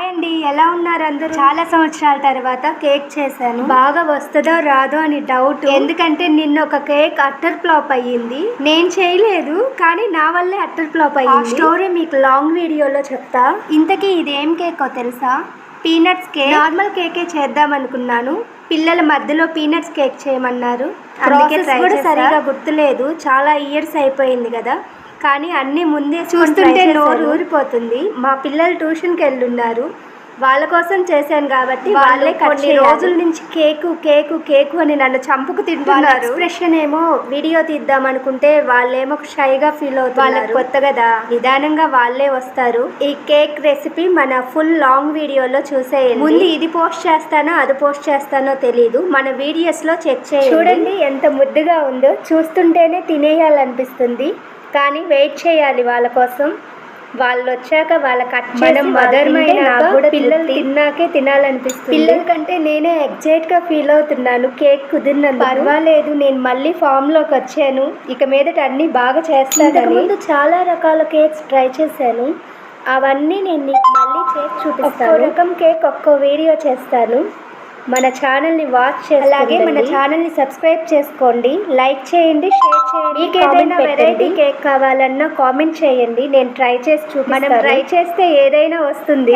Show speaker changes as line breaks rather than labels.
Hi అండి, ఎలా ఉన్నారు అందరూ? చాలా సంవత్సరాల తర్వాత కేక్ చేశాను. బాగా వస్తుందో రాదో అని డౌట్, ఎందుకంటే నిన్న ఒక కేక్ అట్టర్ ఫ్లాప్ అయ్యింది. నేను చేయలేదు, కానీ నా వల్లే అట్టర్ ఫ్లాప్ అయ్యింది. స్టోరీ మీకు లాంగ్ వీడియోలో చెప్తా. ఇంతకీ ఇది ఏం కేకో తెలుసా? Peanuts cake. నార్మల్ కేకే చేద్దాం అనుకున్నాను, పిల్లల మధ్యలో పీనట్స్ కేక్ చేయమన్నారు. ప్రాసెస్ కూడా సరిగా గుర్తులేదు, చాలా ఇయర్స్ అయిపోయింది కదా. కానీ అన్నీ ముందే చూస్తుంటే నోరు ఊరిపోతుంది. మా పిల్లలు ట్యూషన్కి వెళ్ళున్నారు, వాళ్ళ కోసం చేశాను కాబట్టి వాళ్ళే కొన్ని రోజుల నుంచి కేకు కేకు కేకు అని నన్ను చంపుకు తింటున్నారు. ఎక్స్ప్రెషన్ ఏమో వీడియో తీద్దాం అనుకుంటే వాళ్ళేమో షైగా ఫీల్ అవుతారు. వాళ్ళకి కొత్త కదా, నిదానంగా వాళ్ళే వస్తారు. ఈ కేక్ రెసిపీ మన ఫుల్ లాంగ్ వీడియోలో చూసేయండి. ముందు ఇది పోస్ట్ చేస్తానో అది పోస్ట్ చేస్తానో తెలీదు, మన వీడియోస్లో చెక్ చేయండి. చూడండి ఎంత ముద్దుగా ఉందో, చూస్తుంటేనే తినేయాలనిపిస్తుంది. కానీ వెయిట్ చేయాలి వాళ్ళ కోసం. వాళ్ళు వచ్చాక వాళ్ళ కట్ మనం మదర్మైన నాకు కూడా పిల్లలు తిన్నాకే తినాలనిపిస్తుంది. పిల్లల కంటే నేనే ఎగ్జైట్గా ఫీల్ అవుతున్నాను కేక్ కుదిరినందుకు. పర్వాలేదు, నేను మళ్ళీ ఫామ్లోకి వచ్చాను, ఇక మీదట అన్నీ బాగా చేస్తాను. ముందు చాలా రకాల కేక్స్ ట్రై చేశాను, అవన్నీ నేను నీకు మళ్ళీ చేసి చూపిస్తాను. ఒక్కో రకం కేక్ ఒక్కో వీడియో చేస్తాను. మన ఛానల్ని వాచ్ చేసి, అలాగే మన ఛానల్ని సబ్స్క్రైబ్ చేసుకోండి, లైక్ చేయండి, షేర్ చేయండి. మీకు ఏదైనా వెరైటీ కేక్ కావాలన్నా కామెంట్ చేయండి, నేను ట్రై చేసి చూపిస్తాను. మనం ట్రై చేస్తే ఏదైనా వస్తుంది.